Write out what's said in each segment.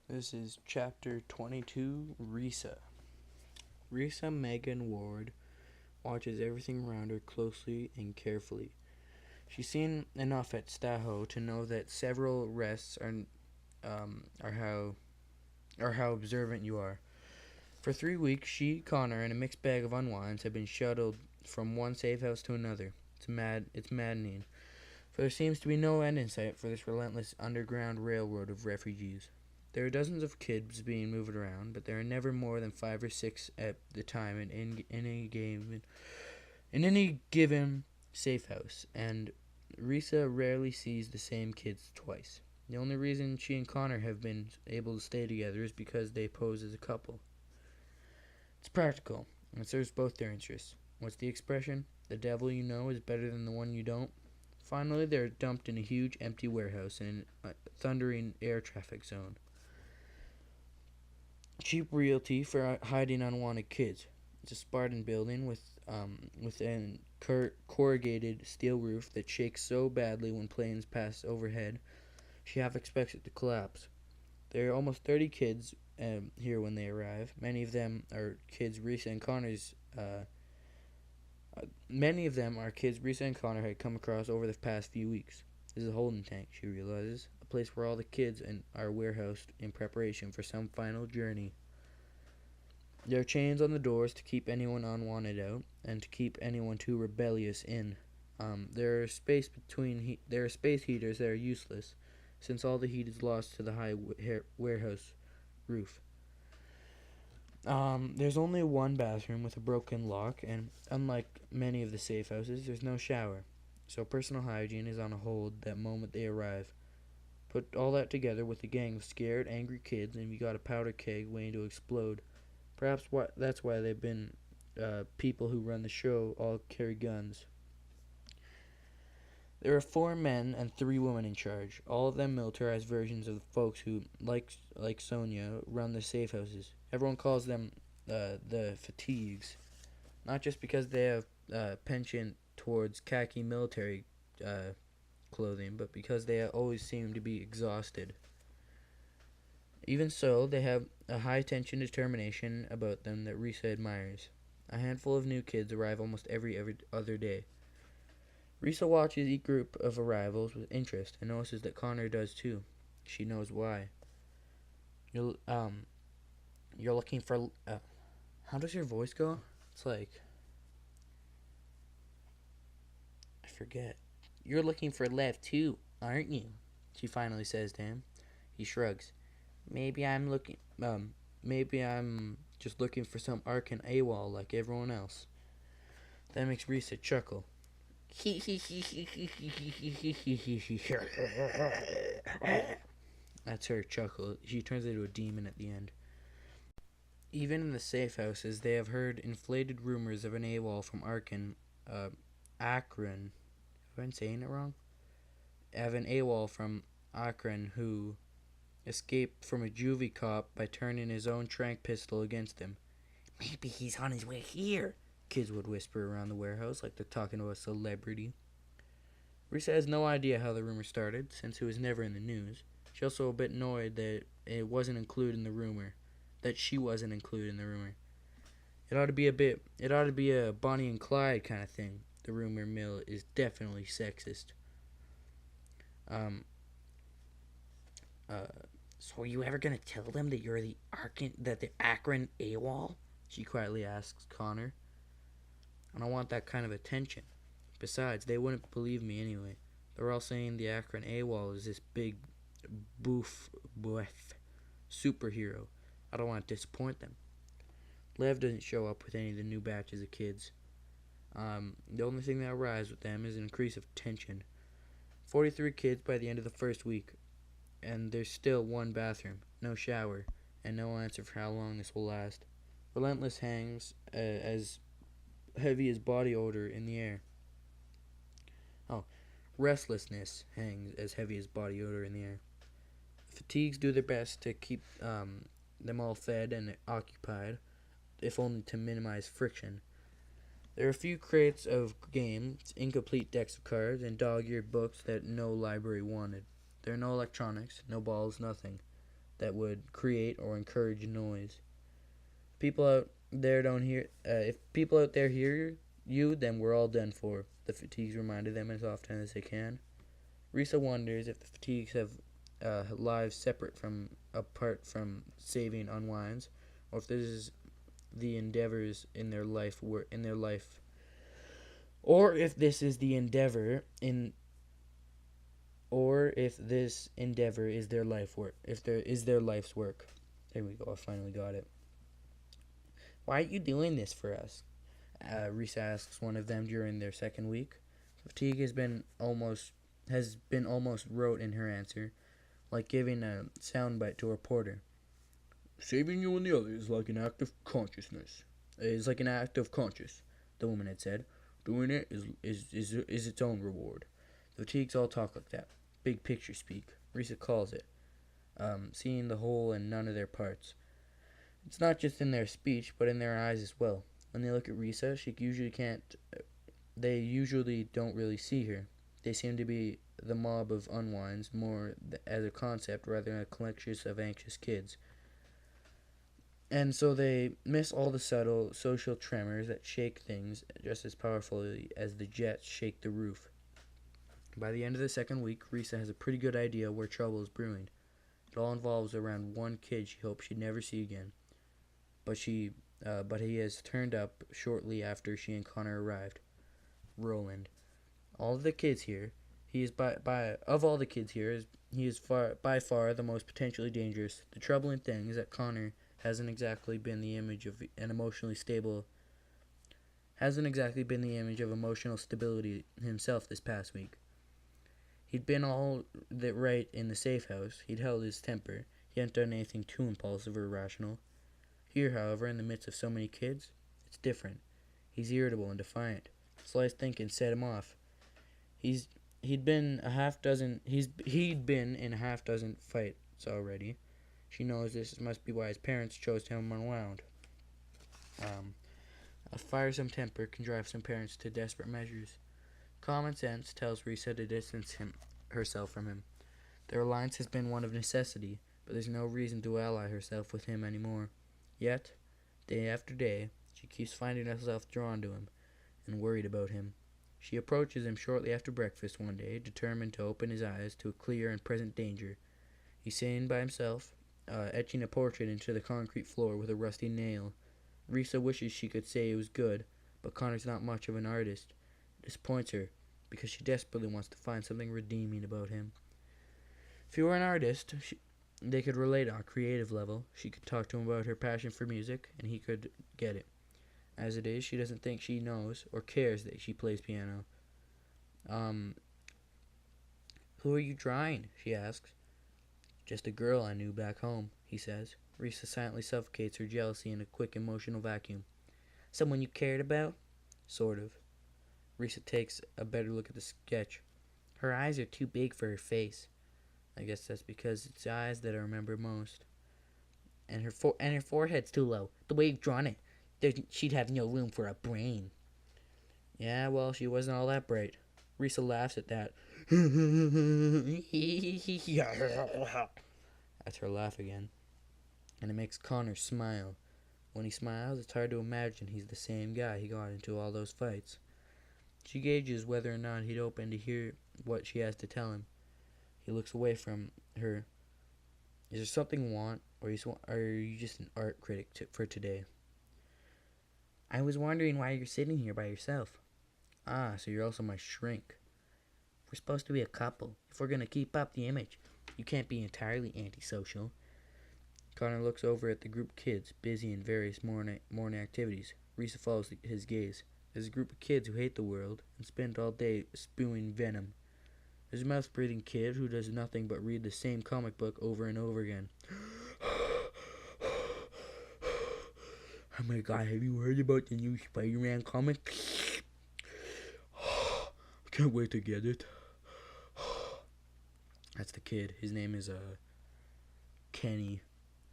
This is chapter 22, Risa. Risa Megan Ward watches everything around her closely and carefully. She's seen enough at Staho to know that several rests are how observant you are. For 3 weeks, she, Connor, and a mixed bag of unwinds have been shuttled from one safe house to another. It's maddening, for there seems to be no end in sight for this relentless underground railroad of refugees. There are dozens of kids being moved around, but there are never more than 5 or 6 at the time in any given safe house, and Risa rarely sees the same kids twice. The only reason she and Connor have been able to stay together is because they pose as a couple. It's practical, and it serves both their interests. What's the expression? The devil you know is better than the one you don't. Finally, they're dumped in a huge empty warehouse in a thundering air traffic zone. Cheap realty for hiding unwanted kids. It's a Spartan building with an corrugated steel roof that shakes so badly when planes pass overhead, she half expects it to collapse. There are almost 30 kids here when they arrive. Many of them are kids Risa and Connor had come across over the past few weeks. This is a holding tank, she realizes, a place where all the kids are warehoused in preparation for some final journey. There are chains on the doors to keep anyone unwanted out, and to keep anyone too rebellious in. There are space heaters that are useless, since all the heat is lost to the high warehouse roof. There's only one bathroom with a broken lock, and unlike many of the safe houses, there's no shower. So personal hygiene is on a hold that moment they arrive. Put all that together with a gang of scared, angry kids, and you got a powder keg waiting to explode. That's why they've been people who run the show all carry guns. There are 4 men and 3 women in charge, all of them militarized versions of the folks who, like Sonia, run the safe houses. Everyone calls them the fatigues, not just because they have penchant towards khaki military clothing, but because they always seem to be exhausted. Even so, they have a high tension determination about them that Risa admires. A handful of new kids arrive almost every other day. Risa watches each group of arrivals with interest and notices that Connor does too. She knows why. You're looking for. How does your voice go? It's like I forget. You're looking for Lev too, aren't you? She finally says to him. He shrugs. Maybe I'm looking. Maybe I'm just looking for some Arkan AWOL like everyone else. That makes Risa chuckle. That's her chuckle. She turns into a demon at the end. Even in the safe houses, they have heard inflated rumors of an AWOL from Akron. Have I been saying it wrong? Have an AWOL from Akron who escaped from a juvie cop by turning his own tranq pistol against him. Maybe he's on his way here, kids would whisper around the warehouse like they're talking to a celebrity. Risa has no idea how the rumor started, since it was never in the news. She's also a bit annoyed that it wasn't included in the rumor. That she wasn't included in the rumor. It ought to be a Bonnie and Clyde kind of thing. The rumor mill is definitely sexist. Um, so are you ever gonna tell them that you're the Akron AWOL? She quietly asks Connor. I don't want that kind of attention. Besides, they wouldn't believe me anyway. They're all saying the Akron AWOL is this big boof superhero. I don't want to disappoint them. Lev doesn't show up with any of the new batches of kids. The only thing that arrives with them is an increase of tension. 43 kids by the end of the first week, and there's still one bathroom, no shower, and no answer for how long this will last. Relentless hangs as heavy as body odor in the air. Oh, restlessness hangs as heavy as body odor in the air. Fatigues do their best to keep them all fed and occupied, if only to minimize friction. There are a few crates of games, incomplete decks of cards, and dog-eared books that no library wanted. There are no electronics, no balls, nothing. that would create or encourage noise. People out there don't hear. If people out there hear you, then we're all done for. The fatigues reminded them as often as they can. Risa wonders if the fatigues have lives separate from apart from saving unwinds, or if this is the endeavors in their life or if this is the endeavor in or if this endeavor is their life work, if there is their life's work. There we go, I finally got it. Why are you doing this for us? Risa asks one of them during their second week. Fatigue has been almost rote in her answer, like giving a soundbite to a reporter. Saving you and the others is like an act of consciousness. Is like an act of conscience, the woman had said. Doing it is its own reward. The fatigues all talk like that. Big picture speak, Risa calls it. Seeing the whole and none of their parts. It's not just in their speech, but in their eyes as well. When they look at Risa, they usually don't really see her. They seem to be the mob of unwinds more as a concept rather than a collection of anxious kids. And so they miss all the subtle social tremors that shake things just as powerfully as the jets shake the roof. By the end of the second week, Risa has a pretty good idea where trouble is brewing. It all involves around one kid she hopes she'd never see again. But he has turned up shortly after she and Connor arrived. Roland. All of the kids here, he is of all the kids here, he is by far the most potentially dangerous. The troubling thing is that Connor hasn't exactly been the image of emotional stability himself this past week. He'd been all that right in the safe house. He'd held his temper. He hadn't done anything too impulsive or irrational. Here, however, in the midst of so many kids, it's different. He's irritable and defiant. Sliced thinking set him off. He'd been in a half dozen fights already. She knows this must be why his parents chose to have him unwound. A firesome temper can drive some parents to desperate measures. Common sense tells Risa to distance herself from him. Their alliance has been one of necessity, but there's no reason to ally herself with him anymore. Yet, day after day, she keeps finding herself drawn to him and worried about him. She approaches him shortly after breakfast one day, determined to open his eyes to a clear and present danger. He's sitting by himself, etching a portrait into the concrete floor with a rusty nail. Risa wishes she could say it was good, but Connor's not much of an artist. It disappoints her, because she desperately wants to find something redeeming about him. If he were an artist, they could relate on a creative level. She could talk to him about her passion for music, and he could get it. As it is, she doesn't think she knows or cares that she plays piano. Who are you drawing? She asks. Just a girl I knew back home, he says. Risa silently suffocates her jealousy in a quick emotional vacuum. Someone you cared about? Sort of. Risa takes a better look at the sketch. Her eyes are too big for her face. I guess that's because it's the eyes that I remember most. And her forehead's too low. The way you've drawn it, she'd have no room for a brain. Yeah, well, she wasn't all that bright. Risa laughs at that. That's her laugh again. And it makes Connor smile. When he smiles, it's hard to imagine he's the same guy he got into all those fights. She gauges whether or not he'd open to hear what she has to tell him. He looks away from her. Is there something you want, or are you just an art critic for today? I was wondering why you're sitting here by yourself. Ah, so you're also my shrink. We're supposed to be a couple. If we're going to keep up the image, you can't be entirely antisocial. Connor looks over at the group of kids, busy in various morning activities. Risa follows his gaze. There's a group of kids who hate the world and spend all day spewing venom. There's a mouth-breathing kid who does nothing but read the same comic book over and over again. Oh my god, have you heard about the new Spider-Man comic? I can't wait to get it. That's the kid. His name is Kenny.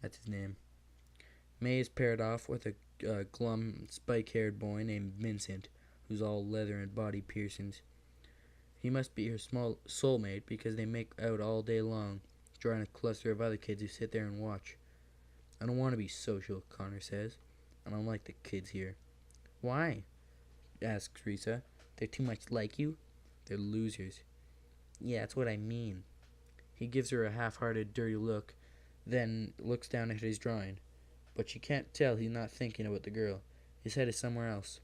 That's his name. May is paired off with a glum, spike-haired boy named Vincent, who's all leather and body piercings. He must be her small soulmate because they make out all day long, drawing a cluster of other kids who sit there and watch. I don't want to be social, Connor says. I don't like the kids here. Why? Asks Risa. They're too much like you? They're losers. Yeah, that's what I mean. He gives her a half-hearted, dirty look, then looks down at his drawing. But she can't tell he's not thinking about the girl. His head is somewhere else.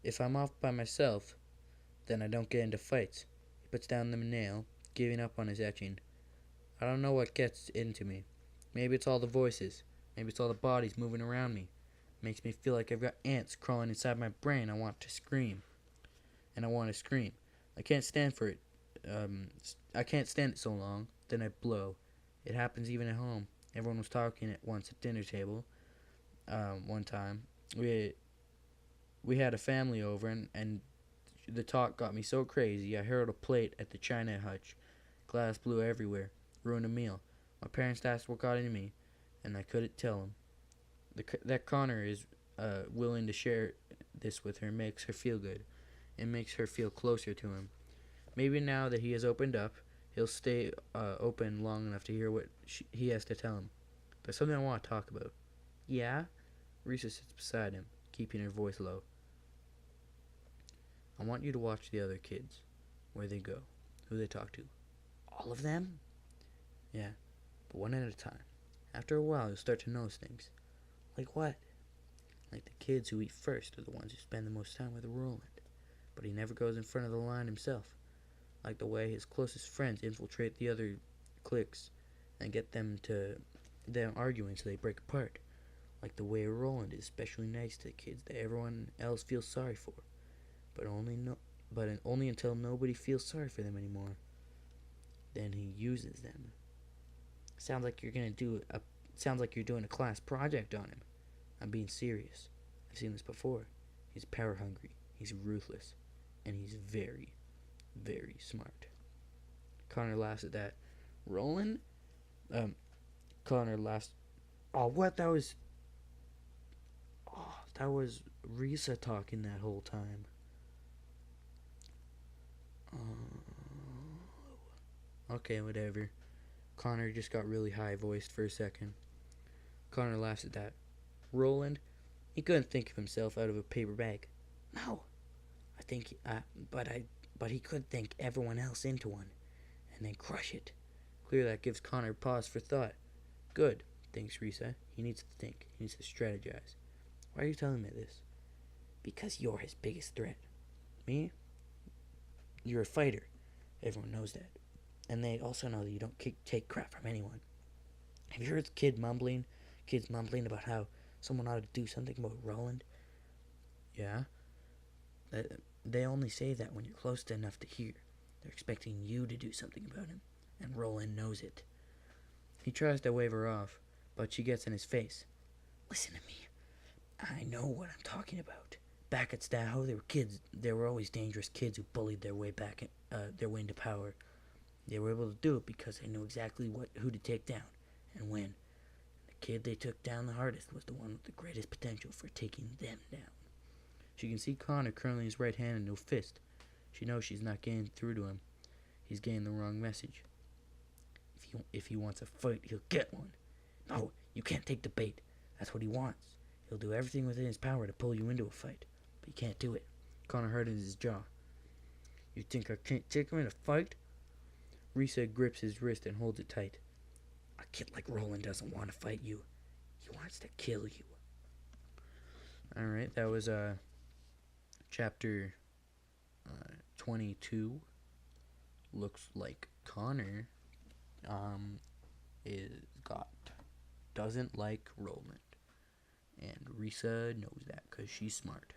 If I'm off by myself, then I don't get into fights. He puts down the nail, giving up on his etching. I don't know what gets into me. Maybe it's all the voices. Maybe it's all the bodies moving around me. It makes me feel like I've got ants crawling inside my brain. I want to scream. And I want to scream. I can't stand for it. I can't stand it so long. Then I blow. It happens even at home. Everyone was talking at once at dinner table. One time. We had a family over, and the talk got me so crazy, I hurled a plate at the china hutch. Glass blew everywhere. Ruined a meal. My parents asked what got into me, and I couldn't tell them. That Connor is willing to share this with her makes her feel good. It makes her feel closer to him. Maybe now that he has opened up, he'll stay open long enough to hear what he has to tell him. There's something I want to talk about. Yeah? Risa sits beside him, keeping her voice low. I want you to watch the other kids. Where they go. Who they talk to. All of them? Yeah, but one at a time. After a while, you'll start to notice things. Like what? Like the kids who eat first are the ones who spend the most time with Roland. But he never goes in front of the line himself. Like the way his closest friends infiltrate the other cliques and get them arguing so they break apart. Like the way Roland is especially nice to the kids that everyone else feels sorry for. But only until nobody feels sorry for them anymore. Then he uses them. Sounds like you're doing a class project on him. I'm being serious. I've seen this before. He's power hungry. He's ruthless. And he's very, very smart. Connor laughs at that. Roland? Connor laughs. Oh, what? That was Risa talking that whole time. Okay, whatever. Connor just got really high-voiced for a second. Connor laughs at that. Roland? He couldn't think of himself out of a paper bag. No. But he could think everyone else into one, and then crush it. Clearly that gives Connor pause for thought. Good, thinks Risa. He needs to think. He needs to strategize. Why are you telling me this? Because you're his biggest threat. Me? You're a fighter. Everyone knows that. And they also know that you don't take crap from anyone. Have you heard kids mumbling about how someone ought to do something about Roland? Yeah? They only say that when you're close enough to hear. They're expecting you to do something about him. And Roland knows it. He tries to wave her off, but she gets in his face. Listen to me. I know what I'm talking about. Back at Staho, there were kids. There were always dangerous kids who bullied their way into power. They were able to do it because they knew exactly who to take down and when. The kid they took down the hardest was the one with the greatest potential for taking them down. She can see Connor curling his right hand into a fist. She knows she's not getting through to him. He's getting the wrong message. If he wants a fight, he'll get one. No, you can't take the bait. That's what he wants. He'll do everything within his power to pull you into a fight, but you can't do it. Connor hardens his jaw. You think I can't take him in a fight? Risa grips his wrist and holds it tight. A kid like Roland doesn't want to fight you. He wants to kill you. Alright, that was chapter 22. Looks like Connor doesn't like Roland. And Risa knows that because she's smart.